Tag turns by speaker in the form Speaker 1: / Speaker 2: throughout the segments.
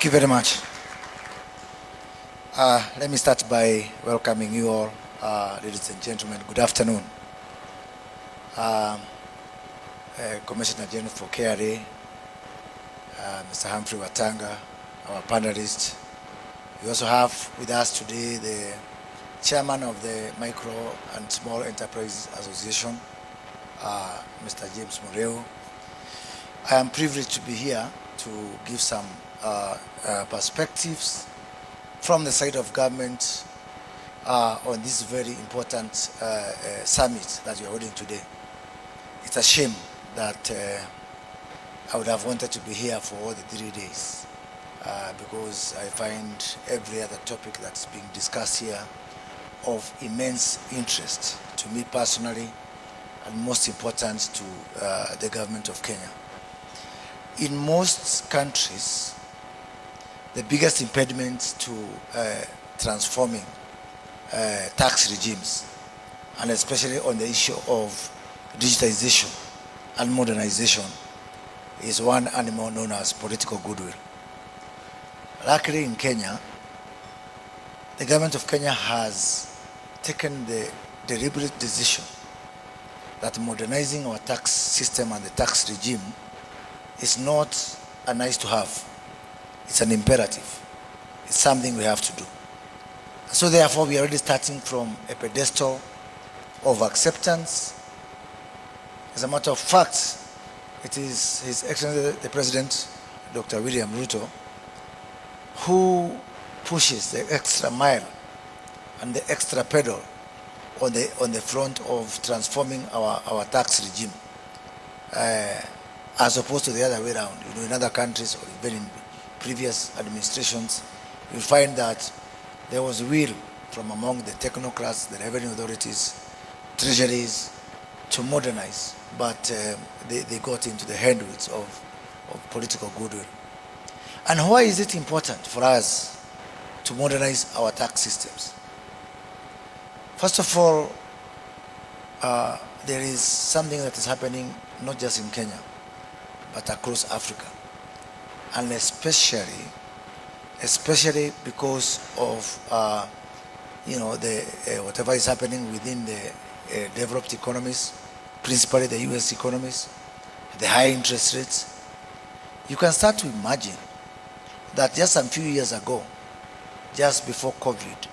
Speaker 1: Thank you very much. Let me start by welcoming you all, ladies and gentlemen. Good afternoon. Commissioner General for KRA, Mr. Humphrey Watanga, our panelist. We also have with us today the chairman of the Micro and Small Enterprises Association, Mr. James Mureu. I am privileged to be here to give some perspectives from the side of government on this very important summit that we are holding today. It's a shame that I would have wanted to be here for all the 3 days because I find every other topic that's being discussed here of immense interest to me personally, and most important to the government of Kenya. In most countries, the biggest impediment to transforming tax regimes, and especially on the issue of digitalization and modernization, is one animal known as political goodwill. Luckily in Kenya, the government of Kenya has taken the deliberate decision that modernizing our tax system and the tax regime is not a nice to have. It's an imperative. It's something we have to do. So therefore, we are already starting from a pedestal of acceptance. As a matter of fact, it is His Excellency the President, Dr. William Ruto, who pushes the extra mile and the extra pedal on the front of transforming our tax regime, as opposed to the other way around. You know, in other countries or even in previous administrations, you'll find that there was will from among the technocrats, the revenue authorities, treasuries, to modernize, but they got into the handwoods of political goodwill. And why is it important for us to modernize our tax systems? First of all, there is something that is happening not just in Kenya, but across Africa, and especially because of whatever is happening within the developed economies, principally the US economies, the high interest rates. You can start to imagine that just a few years ago, just before COVID,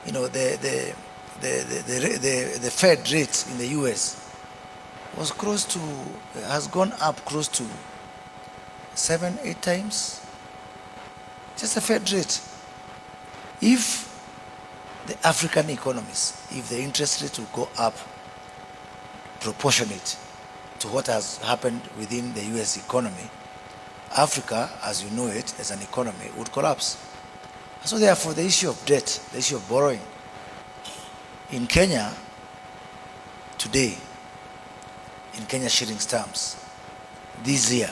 Speaker 1: you know, the Fed rate in the US was has gone up close to 7-8 times. Just the Fed rate. If the African economies, if the interest rate will go up proportionate to what has happened within the US economy, Africa, as you know it, as an economy, would collapse. So therefore, the issue of debt, the issue of borrowing, in Kenya today, in Kenya shillings terms, this year,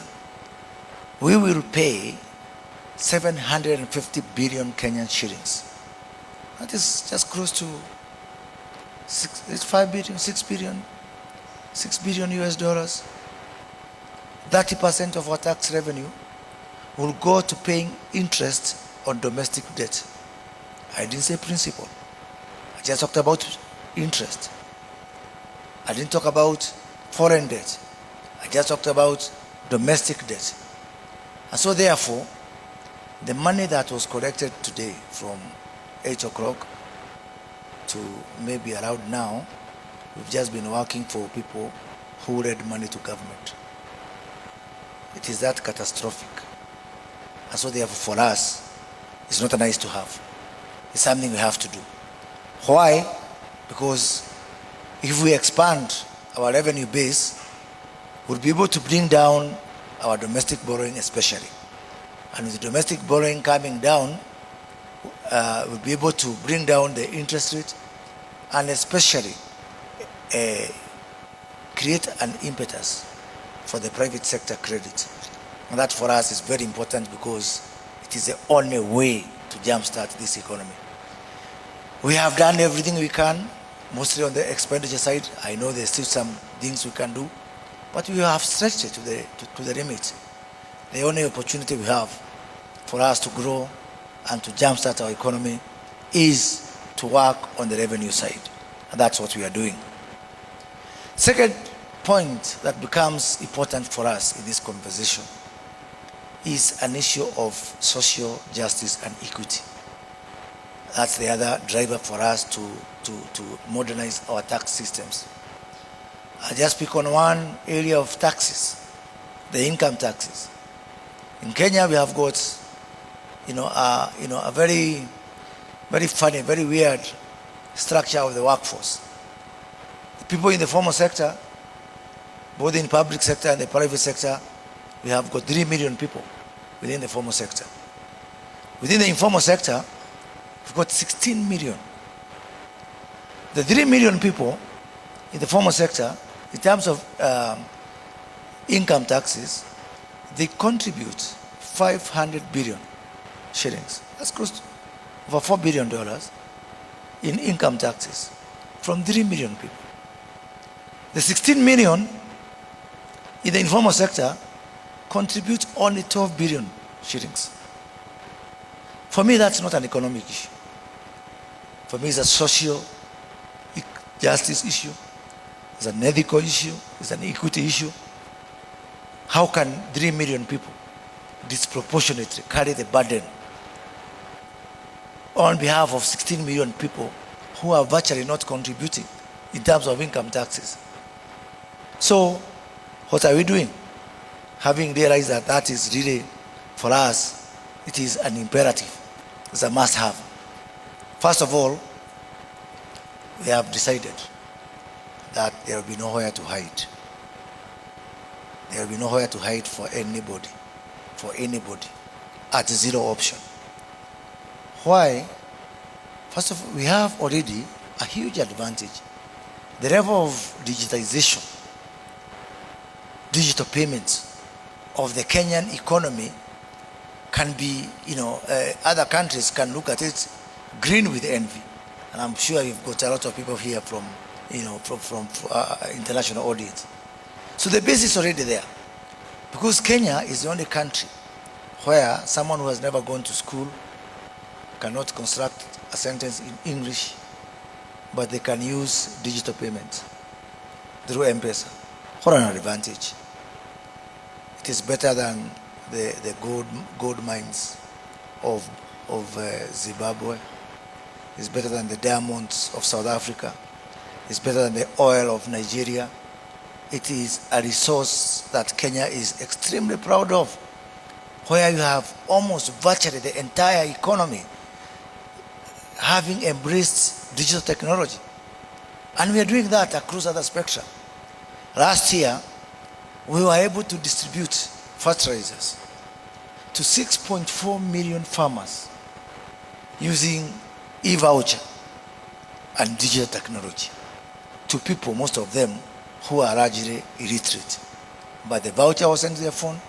Speaker 1: we will pay 750 billion Kenyan shillings. That is just close to 6 billion US dollars. 30% of our tax revenue will go to paying interest on domestic debt. I didn't say principal. I just talked about interest. I didn't talk about foreign debt. I just talked about domestic debt. And so therefore, the money that was collected today from 8 o'clock to maybe around now, we've just been working for people who lend money to government. It is that catastrophic. And so therefore for us, it's not a nice to have. It's something we have to do. Why? Because if we expand our revenue base, we'll be able to bring down our domestic borrowing especially. And with the domestic borrowing coming down, we'll be able to bring down the interest rate and especially create an impetus for the private sector credit. And that for us is very important because it is the only way to jumpstart this economy. We have done everything we can, mostly on the expenditure side. I know there's still some things we can do, but we have stretched it to the limit. The only opportunity we have for us to grow and to jumpstart our economy is to work on the revenue side. And that's what we are doing. Second point that becomes important for us in this conversation is an issue of social justice and equity. That's the other driver for us to modernize our tax systems. I just pick on one area of taxes, the income taxes. In Kenya, we have got, a very, very funny, very weird structure of the workforce. The people in the formal sector, both in public sector and the private sector, we have got 3 million people within the formal sector. Within the informal sector, we've got 16 million. The 3 million people in the formal sector, in terms of income taxes, they contribute 500 billion shillings. That's close to over $4 billion in income taxes from 3 million people. The 16 million in the informal sector contribute only 12 billion shillings. For me, that's not an economic issue. For me, it's a social justice issue. It's an ethical issue. It's an equity issue. How can 3 million people disproportionately carry the burden on behalf of 16 million people who are virtually not contributing in terms of income taxes? So, what are we doing? Having realized that that is really, for us, it is an imperative. It's a must-have. First of all, we have decided that there will be nowhere to hide. There will be nowhere to hide for anybody, at zero option. Why? First of all, we have already a huge advantage. The level of digitization, digital payments of the Kenyan economy can be, other countries can look at it green with envy. And I'm sure you've got a lot of people here from international audience. So the base is already there. Because Kenya is the only country where someone who has never gone to school cannot construct a sentence in English, but they can use digital payments through M-Pesa. What an advantage. It is better than the gold mines of Zimbabwe. It's better than the diamonds of South Africa. It's better than the oil of Nigeria. It is a resource that Kenya is extremely proud of, where you have almost virtually the entire economy having embraced digital technology. And we are doing that across other spectrum. Last year, we were able to distribute fertilizers to 6.4 million farmers using e-voucher and digital technology, to people, most of them, who are largely illiterate. But the voucher was sent to their phone.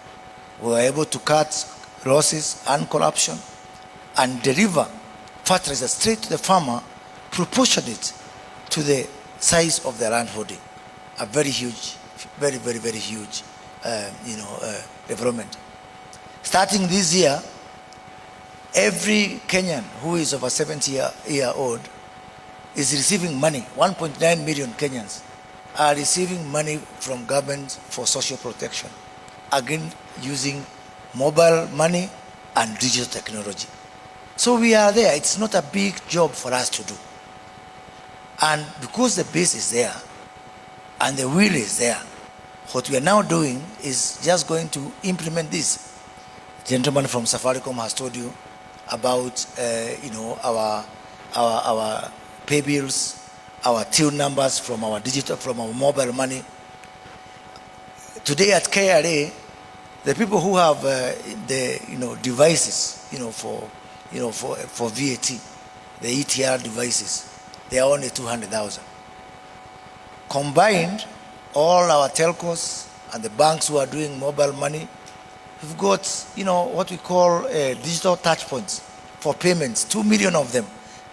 Speaker 1: We were able to cut losses and corruption and deliver fertilizer straight to the farmer, proportionate to the size of their land holding. A very huge, very, very, very huge, development. Starting this year, every Kenyan who is over 70-year-old is receiving money. 1.9 million Kenyans are receiving money from government for social protection, again using mobile money and digital technology. So we are there. It's not a big job for us to do. And because the base is there and the will is there, what we are now doing is just going to implement this. The gentleman from Safaricom has told you about our pay bills, our till numbers from our digital, from our mobile money. Today at KRA, the people who have the devices for VAT, the ETR devices, they are only 200,000. Combined, all our telcos and the banks who are doing mobile money, we've got what we call digital touch points for payments, 2 million of them,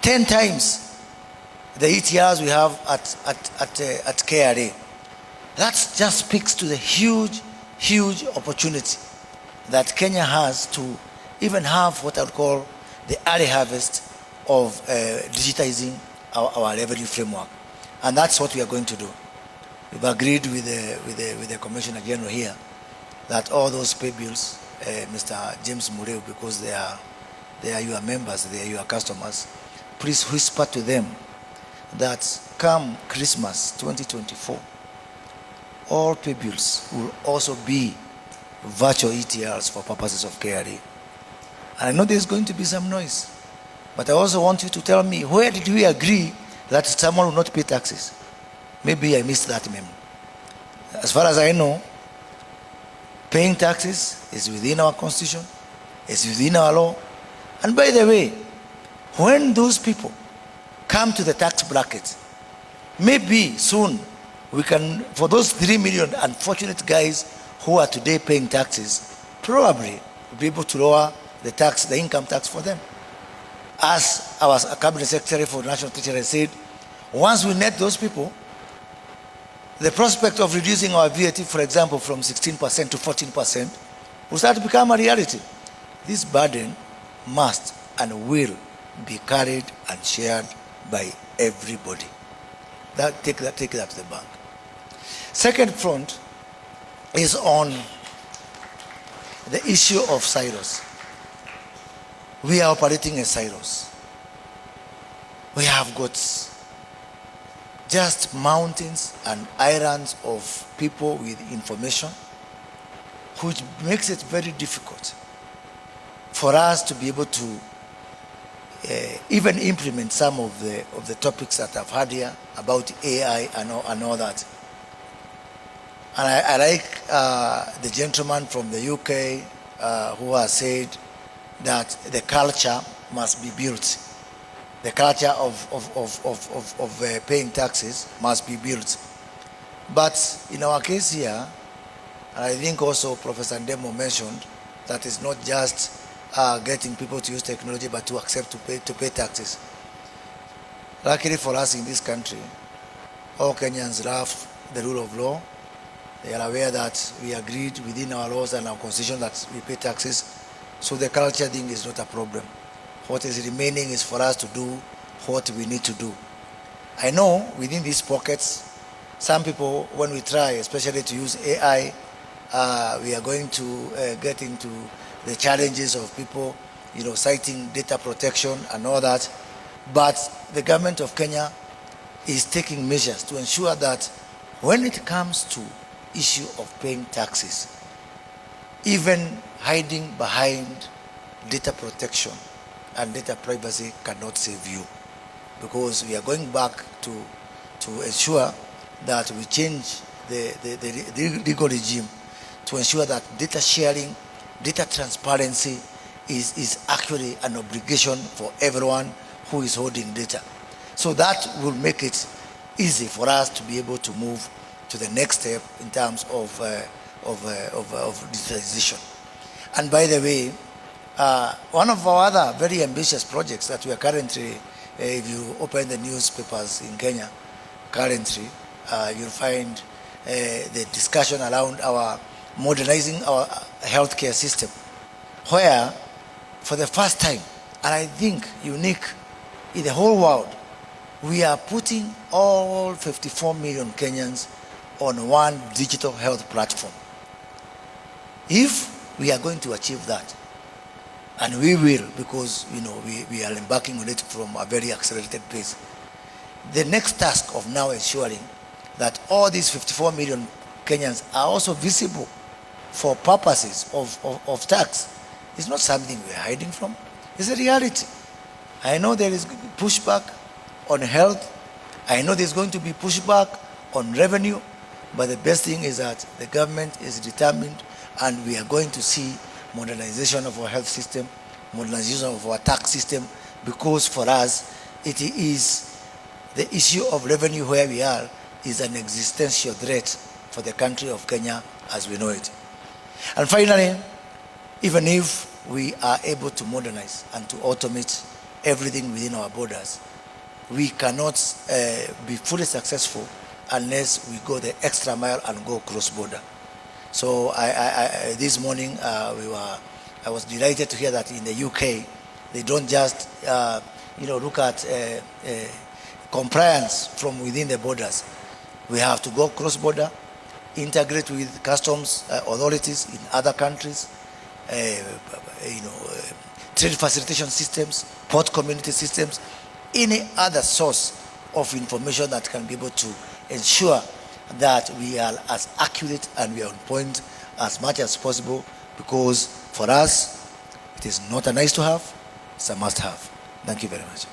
Speaker 1: 10 times the ETRs we have at KRA. That just speaks to the huge opportunity that Kenya has to even have what I would call the early harvest of digitizing our revenue framework. And that's what we are going to do. We've agreed with the Commissioner General here that all those pay bills, Mr. James Mureu, because they are your members, they are your customers, please whisper to them that come Christmas 2024, all pay bills will also be virtual ETRs for purposes of KRA. And I know there's going to be some noise, but I also want you to tell me, where did we agree that someone will not pay taxes? Maybe I missed that memo. As far as I know, paying taxes is within our constitution, is within our law. And by the way, when those people come to the tax bracket, maybe soon we can, for those 3 million unfortunate guys who are today paying taxes, probably we'll be able to lower the income tax for them. As our Cabinet Secretary for National Treasury said, once we net those people, the prospect of reducing our VAT, for example, from 16% to 14% will start to become a reality. This burden must and will be carried and shared by everybody. Take that to the bank. Second front is on the issue of silos. We are operating as silos. We have got just mountains and islands of people with information, which makes it very difficult for us to be able to even implement some of the topics that I've had here about AI and all that. And I like the gentleman from the UK who has said that the culture must be built. The culture of paying taxes must be built. But in our case here, and I think also Professor Ndemo mentioned that it's not just getting people to use technology, but to accept to pay taxes. Luckily for us in this country, all Kenyans love the rule of law. They are aware that we agreed within our laws and our constitution that we pay taxes. So the culture thing is not a problem. What is remaining is for us to do what we need to do. I know within these pockets, some people, when we try, especially to use AI, we are going to get into the challenges of people, citing data protection and all that. But the government of Kenya is taking measures to ensure that when it comes to issue of paying taxes, even hiding behind data protection and data privacy cannot save you, because we are going back to ensure that we change the legal regime to ensure that data sharing, data transparency is actually an obligation for everyone who is holding data. So that will make it easy for us to be able to move to the next step in terms of digitalization. And by the way, one of our other very ambitious projects that we are currently, if you open the newspapers in Kenya, currently, you'll find the discussion around our modernizing our healthcare system, where for the first time, and I think unique in the whole world, we are putting all 54 million Kenyans on one digital health platform. If we are going to achieve that, and we will, because we are embarking on it from a very accelerated pace, the next task of now ensuring that all these 54 million Kenyans are also visible for purposes of tax is not something we are hiding from. It's a reality. I know there is pushback on health. I know there's going to be pushback on revenue, but the best thing is that the government is determined, and we are going to see modernization of our health system, modernization of our tax system, because for us, it is the issue of revenue where we are is an existential threat for the country of Kenya as we know it. And finally, even if we are able to modernize and to automate everything within our borders, we cannot be fully successful unless we go the extra mile and go cross-border. So this morning we were I was delighted to hear that in the UK, they don't just look at compliance from within the borders. We have to go cross-border, integrate with customs authorities in other countries, trade facilitation systems, port community systems, any other source of information that can be able to ensure that we are as accurate and we are on point as much as possible, because for us, it is not a nice to have, it's a must have. Thank you very much.